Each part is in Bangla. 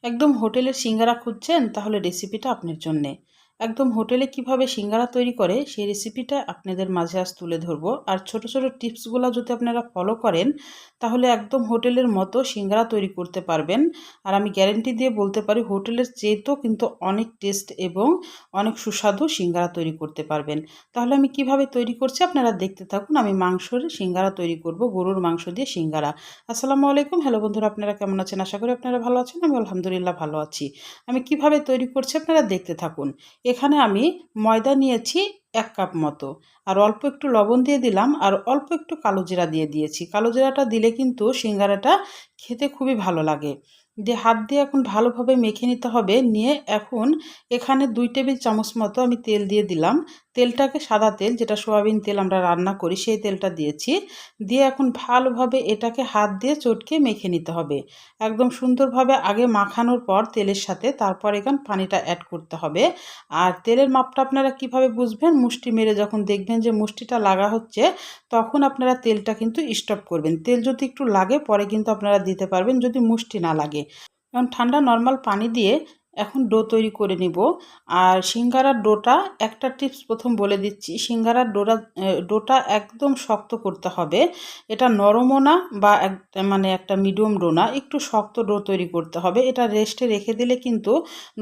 একদম হোটেলের সিঙ্গারা খুঁজছেন তাহলে রেসিপিটা আপনার জন্যে। একদম হোটেলে কিভাবে সিঙ্গারা তৈরি করে সেই রেসিপিটা আপনাদের মাঝে আজ তুলে ধরবো। আর ছোট ছোট টিপসগুলো যদি আপনারা ফলো করেন তাহলে একদম হোটেলের মতো সিঙ্গারা তৈরি করতে পারবেন। আর আমি গ্যারেন্টি দিয়ে বলতে পারি হোটেলের চেয়েতেও কিন্তু অনেক টেস্ট এবং অনেক সুস্বাদু সিঙ্গারা তৈরি করতে পারবেন। তাহলে আমি কিভাবে তৈরি করছি আপনারা দেখতে থাকুন। আমি মাংসের সিঙ্গারা তৈরি করব, গরুর মাংস দিয়ে সিঙ্গারা। আসসালামু আলাইকুম। হ্যালো বন্ধুরা, আপনারা কেমন আছেন? আশা করি আপনারা ভালো আছেন। আমি আলহামদুলিল্লাহ ভালো আছি। আমি কিভাবে তৈরি করছি আপনারা দেখতে থাকুন। এখানে আমি ময়দা নিয়েছি ১ কাপ মতো। আর অল্প একটু লবণ দিয়ে দিলাম আর অল্প একটু কালো জিরা দিয়ে দিয়েছি। কালো জিরাটা দিলে কিন্তু সিঙ্গারাটা খেতে খুবই ভালো লাগে। দিয়ে হাত দিয়ে এখন ভালোভাবে মেখে নিতে হবে। নিয়ে এখন এখানে ২ টেবিল চামচ মতো আমি তেল দিয়ে দিলাম। তেলটাকে সাদা তেল, যেটা সয়াবিন তেল আমরা রান্না করি সেই তেলটা দিয়েছি। দিয়ে এখন ভালোভাবে এটাকে হাত দিয়ে চটকে মেখে নিতে হবে। একদম সুন্দরভাবে আগে মাখানোর পর তেলের সাথে তারপর এখানে পানিটা অ্যাড করতে হবে। আর তেলের মাপটা আপনারা কিভাবে বুঝবেন? মুষ্টি মেরে যখন দেখবেন যে মুষ্টিটা লাগা হচ্ছে তখন আপনারা তেলটা কিন্তু স্টপ করবেন। তেল যদি একটু লাগে পরে কিন্তু আপনারা দিতে পারবেন, যদি মুষ্টি না লাগে। এখন ঠান্ডা নর্মাল পানি দিয়ে এখন ডো তৈরি করে নিব। আর সিঙ্গারার ডোটা একটা টিপস প্রথম বলে দিচ্ছি। সিঙ্গারার ডোটা একদম শক্ত করতে হবে। এটা নরমও না বা মানে একটা মিডিয়াম ডো না, একটু শক্ত ডো তৈরি করতে হবে। এটা রেস্টে রেখে দিলে কিন্তু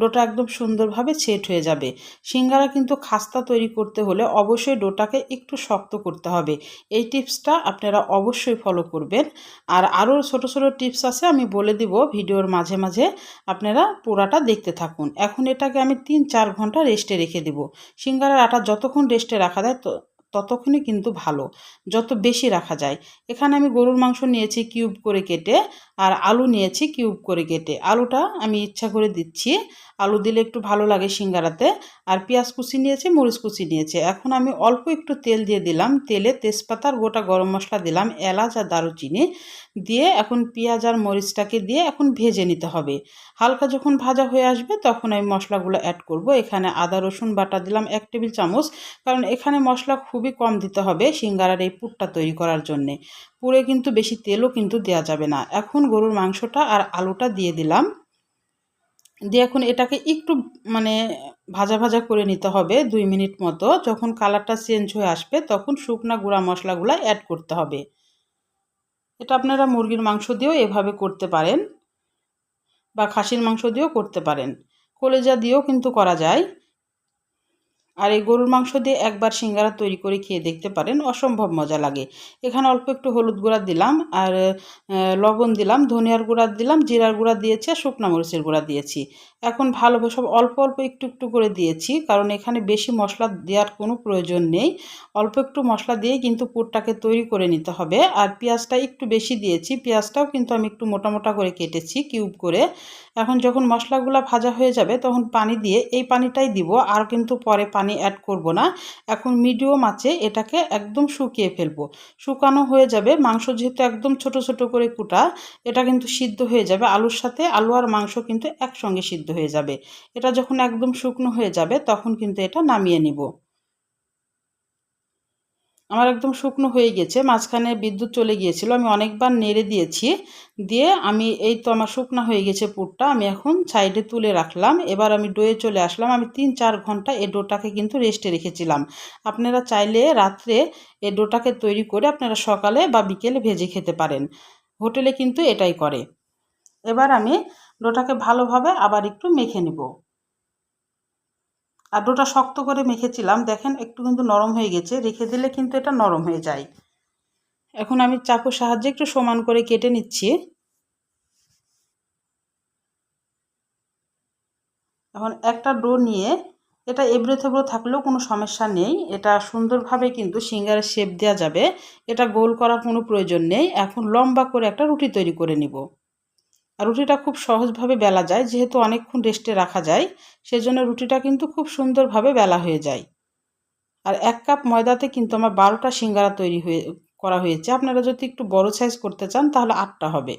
ডোটা একদম সুন্দরভাবে সেট হয়ে যাবে। সিঙ্গারা কিন্তু খাস্তা তৈরি করতে হলে অবশ্যই ডোটাকে একটু শক্ত করতে হবে। এই টিপসটা আপনারা অবশ্যই ফলো করবেন। আর আরও ছোট ছোট টিপস আছে, আমি বলে দিব ভিডিওর মাঝে মাঝে, আপনারা পুরাটা দেখতে থাকুন। এখন এটাকে আমি ৩-৪ ঘন্টা রেস্টে রেখে দেব। সিঙ্গারার আটা যতক্ষণ রেস্টে রাখা যায় ততক্ষণই কিন্তু ভালো, যত বেশি রাখা যায়। এখানে আমি গরুর মাংস নিয়েছি কিউব করে কেটে, আর আলু নিয়েছি কিউব করে কেটে। আলুটা আমি ইচ্ছা করে দিচ্ছি, আলু দিলে একটু ভালো লাগে সিঙ্গারাতে। আর পেঁয়াজ কুচি নিয়েছি, মরিচ কুচি নিয়েছি। এখন আমি অল্প একটু তেল দিয়ে দিলাম। তেলে তেজপাতা আর গোটা গরম মশলা দিলাম, এলাচ আর দারুচিনি দিয়ে এখন পেঁয়াজ আর মরিচটাকে দিয়ে এখন ভেজে নিতে হবে। হালকা যখন ভাজা হয়ে আসবে তখন আমি মশলাগুলো অ্যাড করব। এখানে আদা রসুন বাটা দিলাম ১ টেবিল চামচ, কারণ এখানে মশলা খুবই কম দিতে হবে সিঙ্গারার এই পুরটা তৈরি করার জন্যে। পুরে কিন্তু বেশি তেলও কিন্তু দেওয়া যাবে না। এখন গরুর মাংসটা আর আলুটা দিয়ে দিলাম। দিয়ে এখন এটাকে একটু মানে ভাজা ভাজা করে নিতে হবে ২ মিনিট মতো। যখন কালারটা চেঞ্জ হয়ে আসবে তখন শুকনা গুঁড়া মশলাগুলো অ্যাড করতে হবে। এটা আপনারা মুরগির মাংস দিয়েও এভাবে করতে পারেন বা খাসির মাংস দিয়েও করতে পারেন। কলেজা দিয়েও কিন্তু করা যায়। আর এই গরুর মাংস দিয়ে একবার সিঙ্গারা তৈরি করে খেয়ে দেখতে পারেন, অসম্ভব মজা লাগে। এখানে অল্প একটু হলুদ গুঁড়া দিলাম আর লবণ দিলাম, ধনিয়ার গুঁড়া দিলাম, জিরার গুঁড়া দিয়েছি আর শুকনা মরিচের গুঁড়া দিয়েছি। এখন ভালোভাবে সব অল্প অল্প একটু একটু করে দিয়েছি, কারণ এখানে বেশি মশলা দেওয়ার কোনো প্রয়োজন নেই। অল্প একটু মশলা দিয়েই কিন্তু পুরটাকে তৈরি করে নিতে হবে। আর পেঁয়াজটা একটু বেশি দিয়েছি, পেঁয়াজটাও কিন্তু আমি একটু মোটা মোটা করে কেটেছি কিউব করে। এখন যখন মশলাগুলো ভাজা হয়ে যাবে তখন পানি দিয়ে, এই পানিটাই দিব, আর কিন্তু পরে পানি অ্যাড করব না। এখন মিডিয়াম আঁচে এটাকে একদম শুকিয়ে ফেলবো। শুকানো হয়ে যাবে, মাংস যেহেতু একদম ছোট ছোট করে কুটা, এটা কিন্তু সিদ্ধ হয়ে যাবে আলুর সাথে। আলু আর মাংস কিন্তু একসঙ্গে সিদ্ধ হয়ে যাবে। এটা যখন একদম শুকনো হয়ে যাবে তখন কিন্তু এটা নামিয়ে নিব। আমার একদম শুকনো হয়ে গেছে, মাঝখানে বিদ্যুৎ চলে গিয়েছিল, আমি অনেকবার নেড়ে দিয়েছি। দিয়ে আমি এই তো আমার শুকনো হয়ে গেছে পুরটা, আমি এখন সাইডে তুলে রাখলাম। এবার আমি ডোয়ে চলে আসলাম। আমি ৩-৪ ঘন্টা এই ডোটাকে কিন্তু রেস্টে রেখেছিলাম। আপনারা চাইলে রাত্রে এই ডোটাকে তৈরি করে আপনারা সকালে বা বিকেলে ভেজে খেতে পারেন। হোটেলে কিন্তু এটাই করে। এবার আমি ডোটাকে ভালোভাবে আবার একটু মেখে নিব। আর ডোটা শক্ত করে মেখেছিলাম, দেখেন একটু কিন্তু নরম হয়ে গেছে, রেখে দিলে কিন্তু এটা নরম হয়ে যায়। এখন আমি চাকুর সাহায্যে একটু সমান করে কেটে নিচ্ছি। এখন একটা ডো নিয়ে, এটা এবড়ো থেবড়ো থাকলেও কোনো সমস্যা নেই, এটা সুন্দরভাবে কিন্তু সিঙ্গারের শেপ দেওয়া যাবে। এটা গোল করার কোনো প্রয়োজন নেই। এখন লম্বা করে একটা রুটি তৈরি করে নিব। আর রুটিটা খুব সহজভাবে বেলা যায়, যেহেতু অনেকক্ষণ রেস্টে রাখা যায়, সেজন্য রুটিটা কিন্তু খুব সুন্দরভাবে বেলা হয়ে যায়। আর ১ কাপ ময়দাতে কিন্তু আমার ১২টা সিঙ্গারা করা হয়েছে। আপনারা যদি একটু বড় সাইজ করতে চান তাহলে ৮টা হবে।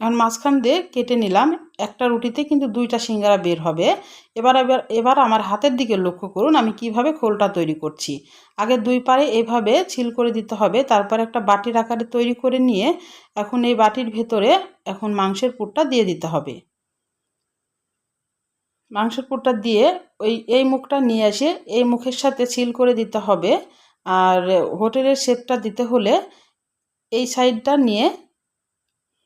এখন মাঝখান দিয়ে কেটে নিলাম। একটা রুটিতে কিন্তু 2টা সিঙ্গারা বের হবে। এবার আমার হাতের দিকে লক্ষ্য করুন আমি কিভাবে খোলটা তৈরি করছি। আগে 2 পারে এভাবে ছিল করে দিতে হবে, তারপর একটা বাটির আকারে তৈরি করে নিয়ে এখন এই বাটির ভেতরে এখন মাংসের পুরটা দিয়ে দিতে হবে। মাংসের পুরটা দিয়ে এই মুখটা নিয়ে এসে এই মুখের সাথে ছিল করে দিতে হবে। আর হোটেলের শেপটা দিতে হলে এই সাইডটা নিয়ে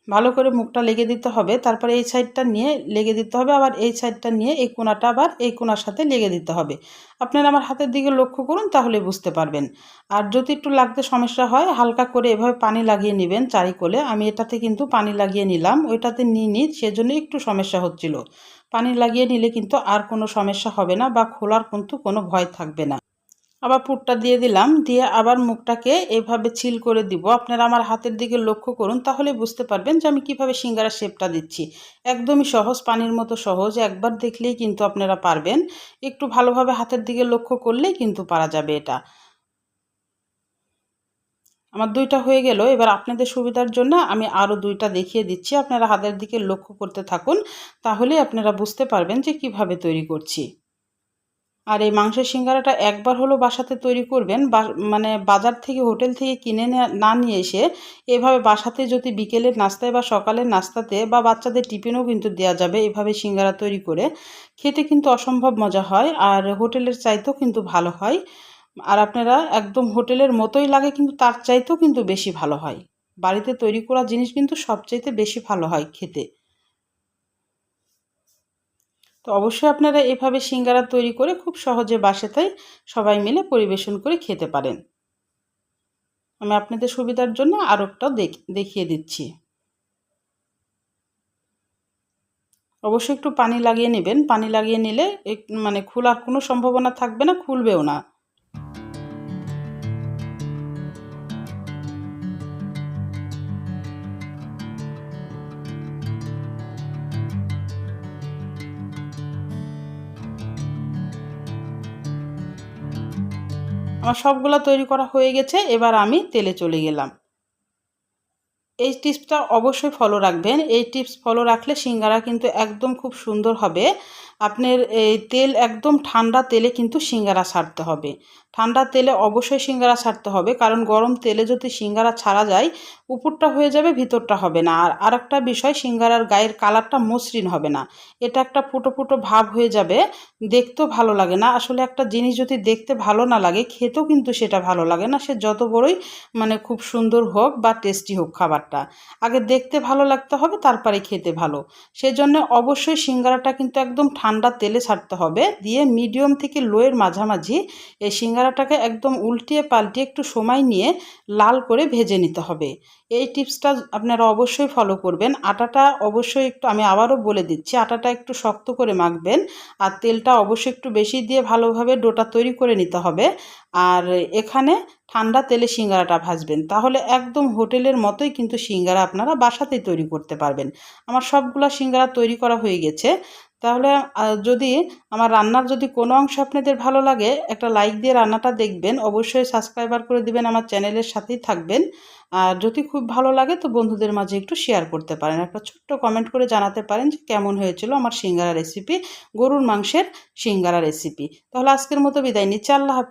ভালো করে মুখটা লেগে দিতে হবে, তারপরে এই সাইডটা নিয়ে লেগে দিতে হবে, আবার এই সাইডটা নিয়ে এই কোণাটা আবার এই কোণার সাথে লেগে দিতে হবে। আপনারা আমার হাতের দিকে লক্ষ্য করুন, তাহলে বুঝতে পারবেন। আর যদি একটু লাগতে সমস্যা হয় হালকা করে এভাবে পানি লাগিয়ে নেবেন চারিকোলে। আমি এটাতে কিন্তু পানি লাগিয়ে নিলাম, ওইটাতে নিইনি, সেজন্য একটু সমস্যা হচ্ছিল। পানি লাগিয়ে নিলে কিন্তু আর কোনো সমস্যা হবে না বা খোলার কিন্তু কোনো ভয় থাকবে না। আবার পুরটা দিয়ে দিলাম, দিয়ে আবার মুখটাকে এভাবে ছিল করে দিব। আপনারা আমার হাতের দিকে লক্ষ্য করুন, তাহলে বুঝতে পারবেন যে আমি কিভাবে সিঙ্গারার শেপটা দিচ্ছি। একদমই সহজ, পানির মতো সহজ, একবার দেখলেই কিন্তু আপনারা পারবেন। একটু ভালোভাবে হাতের দিকে লক্ষ্য করলেই কিন্তু পারা যাবে এটা। আমার 2টা হয়ে গেল। এবার আপনাদের সুবিধার জন্য আমি আরও 2টা দেখিয়ে দিচ্ছি। আপনারা হাতের দিকে লক্ষ্য করতে থাকুন, তাহলে আপনারা বুঝতে পারবেন যে কিভাবে তৈরি করছি। আর এই মাংসের সিঙ্গারাটা একবার হলো বাসাতে তৈরি করবেন, মানে বাজার থেকে হোটেল থেকে কিনে না নিয়ে এসে এভাবে বাসাতে যদি বিকেলের নাস্তায় বা সকালের নাস্তাতে বা বাচ্চাদের টিফিনেও কিন্তু দেওয়া যাবে। এভাবে সিঙ্গারা তৈরি করে খেতে কিন্তু অসম্ভব মজা হয়, আর হোটেলের চাইতেও কিন্তু ভালো হয়। আর আপনারা একদম হোটেলের মতোই লাগে, কিন্তু তার চাইতেও কিন্তু বেশি ভালো হয়। বাড়িতে তৈরি করা জিনিস কিন্তু সবচাইতে বেশি ভালো হয় খেতে। তো অবশ্যই আপনারা এভাবে সিঙ্গারা তৈরি করে খুব সহজে বাসাতেই সবাই মিলে পরিবেশন করে খেতে পারেন। আমি আপনাদের সুবিধার জন্য আরও একটা দেখিয়ে দিচ্ছি। অবশ্যই একটু পানি লাগিয়ে নেবেন, পানি লাগিয়ে নিলে মানে খোলার কোনো সম্ভাবনা থাকবে না, খুলবেও না। আমার সবগুলা তৈরি করা হয়ে গেছে, এবার আমি তেলে চলে গেলাম। এই টিপসটা অবশ্যই ফলো রাখবেন। এই টিপস ফলো রাখলে সিঙ্গারা কিন্তু একদম খুব সুন্দর হবে। আপনার এই তেল একদম ঠান্ডা তেলে কিন্তু সিঙ্গারা ছাড়তে হবে। ঠান্ডা তেলে অবশ্যই সিঙ্গারা ছাড়তে হবে, কারণ গরম তেলে যদি সিঙ্গারা ছাড়া যায় উপরটা হয়ে যাবে, ভিতরটা হবে না। আর আরেকটা বিষয়, সিঙ্গারার গায়ের কালারটা মসৃণ হবে না, এটা একটা ফুটো ফুটো ভাব হয়ে যাবে, দেখতেও ভালো লাগে না। আসলে একটা জিনিস যদি দেখতে ভালো না লাগে খেতেও কিন্তু সেটা ভালো লাগে না, সে যত বড়ই মানে খুব সুন্দর হোক বা টেস্টি হোক খাবারটা। আগে দেখতে ভালো লাগতে হবে, তারপরে খেতে ভালো। সেজন্য অবশ্যই সিঙ্গারাটা কিন্তু একদম ঠান্ডা তেলে ছাড়তে হবে, দিয়ে মিডিয়াম থেকে লোয়ের মাঝামাঝি এই সিঙ্গারাটাকে একদম উল্টিয়ে পাল্টিয়ে একটু সময় নিয়ে লাল করে ভেজে নিতে হবে। এই টিপসটা আপনারা অবশ্যই ফলো করবেন। আটাটা অবশ্যই একটু, আমি আবারও বলে দিচ্ছি, আটাটা একটু শক্ত করে মাখবেন, আর তেলটা অবশ্যই একটু বেশি দিয়ে ভালোভাবে ডোটা তৈরি করে নিতে হবে। আর এখানে ঠান্ডা তেলে সিঙ্গারাটা ভাজবেন, তাহলে একদম হোটেলের মতোই কিন্তু সিঙ্গারা আপনারা বাসাতেই তৈরি করতে পারবেন। আমার সবগুলা সিঙ্গারা তৈরি করা হয়ে গেছে। তাহলে যদি আমার রান্নার যদি কোনো অংশ আপনাদের ভালো লাগে একটা লাইক দিয়ে রান্নাটা দেখবেন, অবশ্যই সাবস্ক্রাইবার করে দিবেন, আমার চ্যানেলের সাথেই থাকবেন। আর যদি খুব ভালো লাগে তো বন্ধুদের মাঝে একটু শেয়ার করতে পারেন, একটা ছোট্ট কমেন্ট করে জানাতে পারেন যে কেমন হয়েছিল আমার সিঙ্গারা রেসিপি, গরুর মাংসের সিঙ্গারা রেসিপি। তাহলে আজকের মতো বিদায় নিচ্ছি, আল্লাহ হাফেজ।